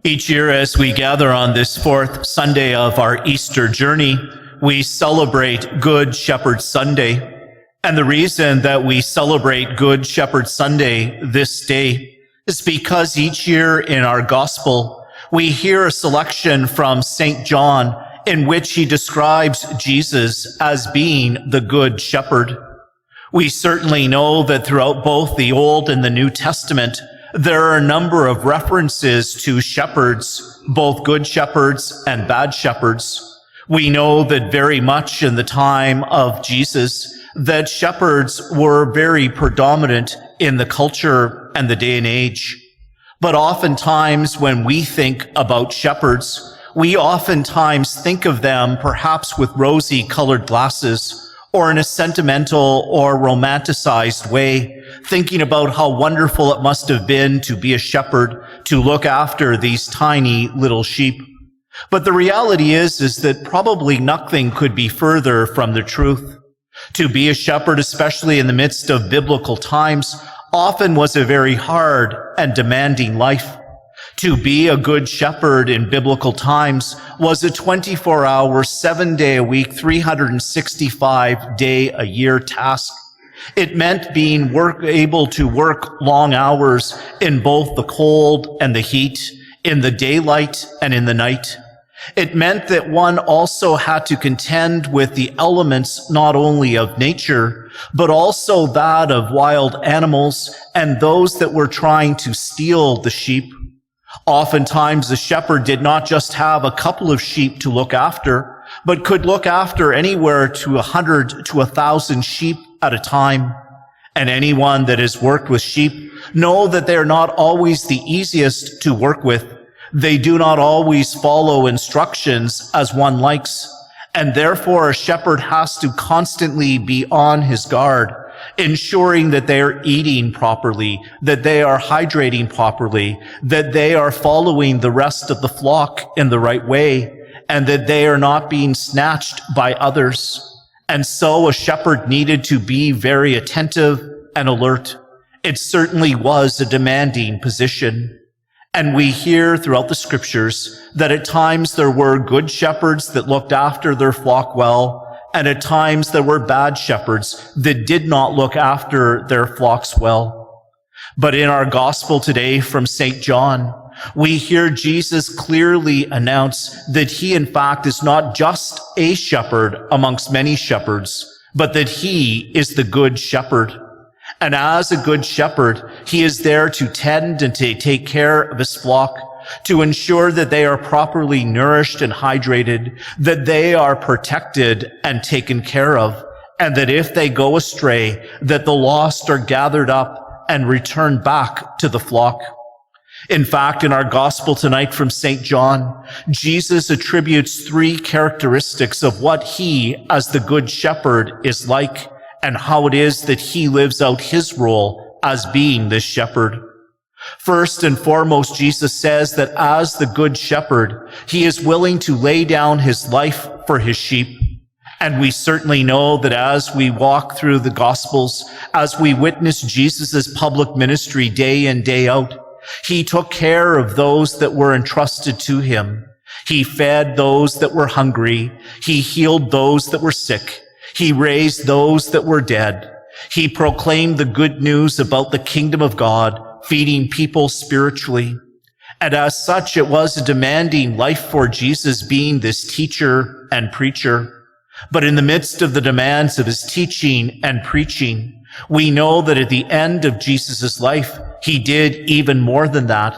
Each year as we gather on this fourth Sunday of our Easter journey, we celebrate Good Shepherd Sunday. And the reason that we celebrate Good Shepherd Sunday this day is because each year in our gospel, we hear a selection from St. John in which he describes Jesus as being the Good Shepherd. We certainly know that throughout both the Old and the New Testament, there are a number of references to shepherds, both good shepherds and bad shepherds. We know that very much in the time of Jesus, that shepherds were very predominant in the culture and the day and age. But oftentimes when we think about shepherds, we oftentimes think of them perhaps with rosy-colored glasses, or in a sentimental or romanticized way, thinking about how wonderful it must have been to be a shepherd, to look after these tiny little sheep. But the reality is that probably nothing could be further from the truth. To be a shepherd, especially in the midst of biblical times, often was a very hard and demanding life. To be a good shepherd in biblical times was a 24-hour, 7-day-a-week, 365-day-a-year task. It meant being able to work long hours in both the cold and the heat, in the daylight and in the night. It meant that one also had to contend with the elements not only of nature, but also that of wild animals and those that were trying to steal the sheep. Oftentimes, the shepherd did not just have a couple of sheep to look after, but could look after anywhere to 100 to 1,000 sheep at a time. And anyone that has worked with sheep know that they are not always the easiest to work with. They do not always follow instructions as one likes, and therefore a shepherd has to constantly be on his guard, ensuring that they are eating properly, that they are hydrating properly, that they are following the rest of the flock in the right way, and that they are not being snatched by others. And so a shepherd needed to be very attentive and alert. It certainly was a demanding position. And we hear throughout the scriptures that at times there were good shepherds that looked after their flock well, and at times there were bad shepherds that did not look after their flocks well. But in our gospel today from St. John, we hear Jesus clearly announce that he in fact is not just a shepherd amongst many shepherds, but that he is the good shepherd. And as a good shepherd, he is there to tend and to take care of his flock, to ensure that they are properly nourished and hydrated, that they are protected and taken care of, and that if they go astray, that the lost are gathered up and returned back to the flock. In fact, in our gospel tonight from St. John, Jesus attributes 3 characteristics of what he, as the good shepherd, is like, and how it is that he lives out his role as being this shepherd. First and foremost, Jesus says that as the good shepherd, he is willing to lay down his life for his sheep. And we certainly know that as we walk through the Gospels, as we witness Jesus' public ministry day in, day out, he took care of those that were entrusted to him. He fed those that were hungry. He healed those that were sick. He raised those that were dead. He proclaimed the good news about the kingdom of God, feeding people spiritually. And as such, it was a demanding life for Jesus being this teacher and preacher. But in the midst of the demands of his teaching and preaching, we know that at the end of Jesus' life, he did even more than that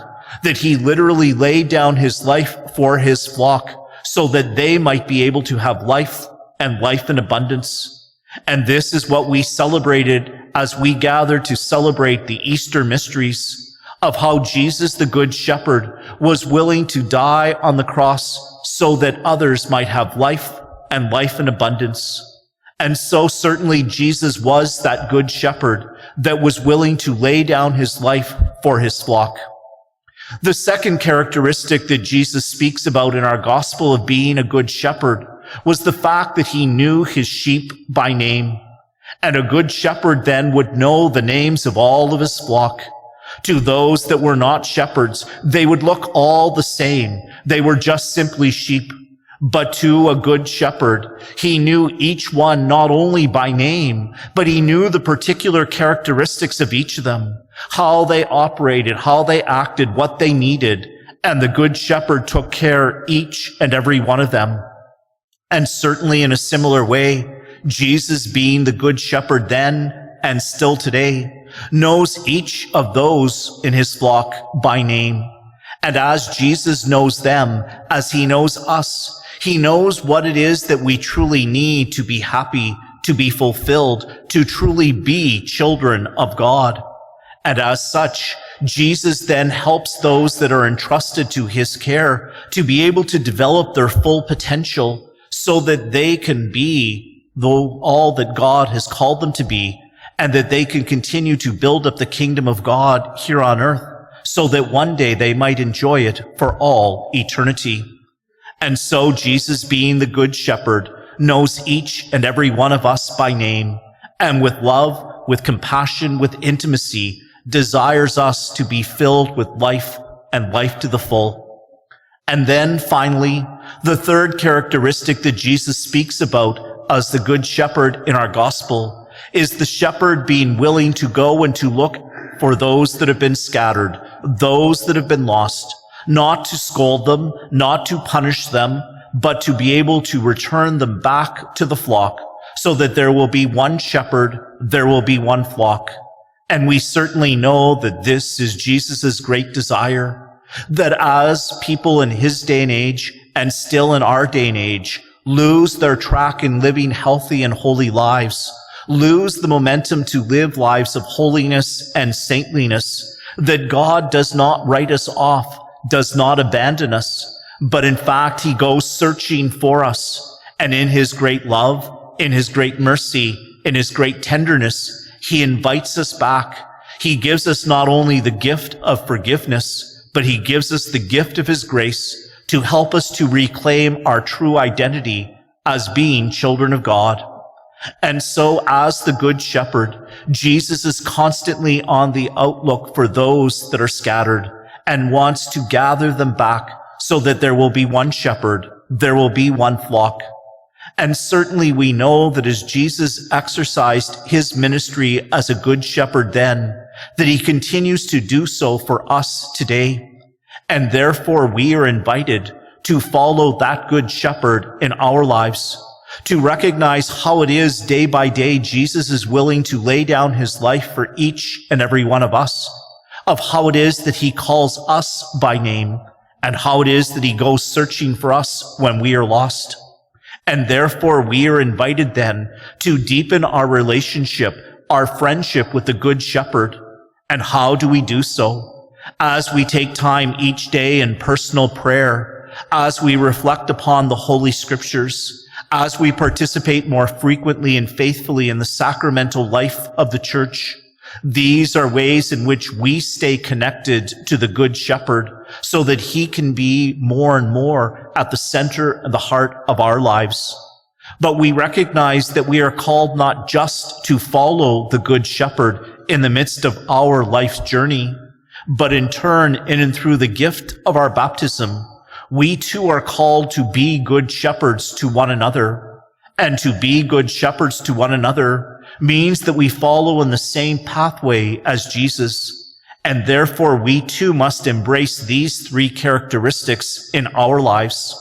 he literally laid down his life for his flock so that they might be able to have life and life in abundance. And this is what we celebrated as we gathered to celebrate the Easter mysteries of how Jesus, the Good Shepherd, was willing to die on the cross so that others might have life and life in abundance. And so certainly Jesus was that Good Shepherd that was willing to lay down his life for his flock. The second characteristic that Jesus speaks about in our gospel of being a good shepherd was the fact that he knew his sheep by name. And a good shepherd then would know the names of all of his flock. To those that were not shepherds, they would look all the same. They were just simply sheep. But to a good shepherd, he knew each one not only by name, but he knew the particular characteristics of each of them, how they operated, how they acted, what they needed. And the good shepherd took care each and every one of them. And certainly in a similar way, Jesus, being the good shepherd then and still today, knows each of those in his flock by name. And as Jesus knows them, as he knows us, he knows what it is that we truly need to be happy, to be fulfilled, to truly be children of God. And as such, Jesus then helps those that are entrusted to his care to be able to develop their full potential so that they can be all that God has called them to be, and that they can continue to build up the kingdom of God here on earth so that one day they might enjoy it for all eternity. And so Jesus, being the good shepherd, knows each and every one of us by name, and with love, with compassion, with intimacy, desires us to be filled with life and life to the full. And then finally, the third characteristic that Jesus speaks about as the good shepherd in our gospel is the shepherd being willing to go and to look for those that have been scattered, those that have been lost, not to scold them, not to punish them, but to be able to return them back to the flock so that there will be one shepherd, there will be one flock. And we certainly know that this is Jesus' great desire, that as people in his day and age, and still in our day and age, lose their track in living healthy and holy lives, lose the momentum to live lives of holiness and saintliness, that God does not write us off, does not abandon us, but in fact, he goes searching for us. And in his great love, in his great mercy, in his great tenderness, he invites us back. He gives us not only the gift of forgiveness, but he gives us the gift of his grace to help us to reclaim our true identity as being children of God. And so as the good shepherd, Jesus is constantly on the outlook for those that are scattered and wants to gather them back so that there will be one shepherd, there will be one flock. And certainly we know that as Jesus exercised his ministry as a good shepherd then, that he continues to do so for us today. And therefore we are invited to follow that good shepherd in our lives, to recognize how it is day by day Jesus is willing to lay down his life for each and every one of us, of how it is that he calls us by name, and how it is that he goes searching for us when we are lost. And therefore we are invited then to deepen our relationship, our friendship with the good shepherd. And how do we do so? As we take time each day in personal prayer, as we reflect upon the Holy Scriptures, as we participate more frequently and faithfully in the sacramental life of the Church. These are ways in which we stay connected to the Good Shepherd so that he can be more and more at the center and the heart of our lives. But we recognize that we are called not just to follow the Good Shepherd in the midst of our life's journey, but in turn, in and through the gift of our baptism, we too are called to be good shepherds to one another. And to be good shepherds to one another means that we follow in the same pathway as Jesus. And therefore we too must embrace these three characteristics in our lives.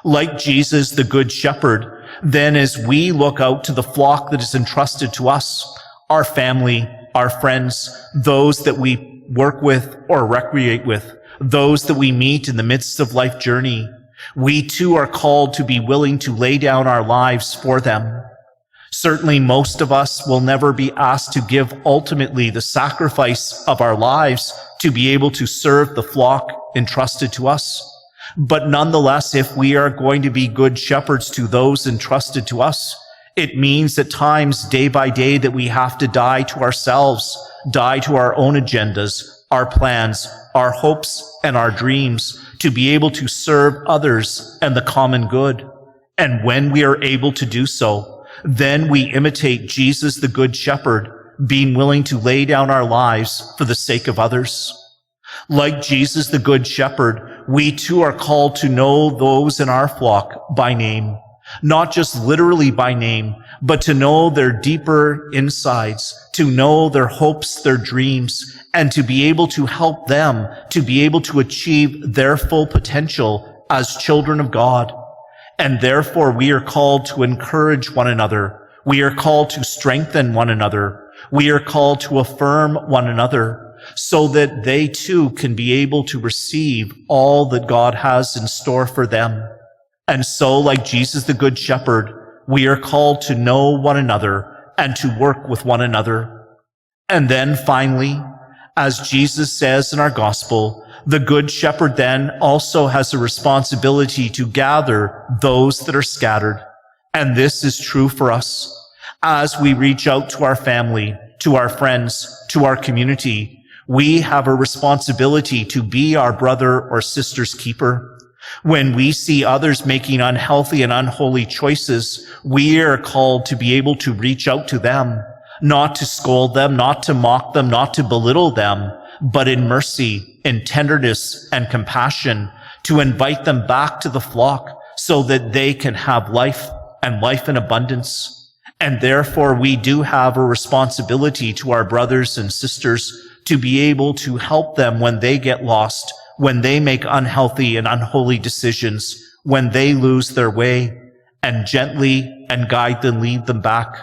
Like Jesus, the good shepherd, then as we look out to the flock that is entrusted to us, our family, our friends, those that we work with or recreate with, those that we meet in the midst of life journey, we too are called to be willing to lay down our lives for them. Certainly most of us will never be asked to give ultimately the sacrifice of our lives to be able to serve the flock entrusted to us. But nonetheless, if we are going to be good shepherds to those entrusted to us, it means at times, day by day, that we have to die to ourselves, die to our own agendas, our plans, our hopes, and our dreams to be able to serve others and the common good. And when we are able to do so, then we imitate Jesus, the Good Shepherd, being willing to lay down our lives for the sake of others. Like Jesus, the Good Shepherd, we too are called to know those in our flock by name, not just literally by name, but to know their deeper insides, to know their hopes, their dreams, and to be able to help them to be able to achieve their full potential as children of God. And therefore, we are called to encourage one another. We are called to strengthen one another. We are called to affirm one another so that they too can be able to receive all that God has in store for them. And so, like Jesus, the Good Shepherd, we are called to know one another and to work with one another. And then finally, as Jesus says in our gospel, the Good Shepherd then also has a responsibility to gather those that are scattered. And this is true for us. As we reach out to our family, to our friends, to our community, we have a responsibility to be our brother or sister's keeper. When we see others making unhealthy and unholy choices, we are called to be able to reach out to them, not to scold them, not to mock them, not to belittle them, but in mercy, in tenderness and compassion, to invite them back to the flock so that they can have life and life in abundance. And therefore, we do have a responsibility to our brothers and sisters to be able to help them when they get lost, when they make unhealthy and unholy decisions, when they lose their way, and gently and guide them, lead them back.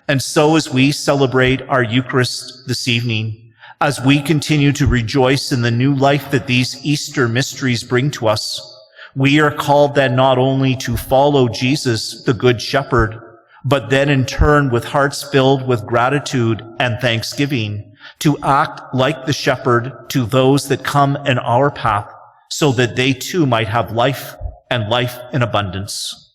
And so as we celebrate our Eucharist this evening, as we continue to rejoice in the new life that these Easter mysteries bring to us, we are called then not only to follow Jesus, the Good Shepherd, but then in turn with hearts filled with gratitude and thanksgiving, to act like the shepherd to those that come in our path, so that they too might have life and life in abundance.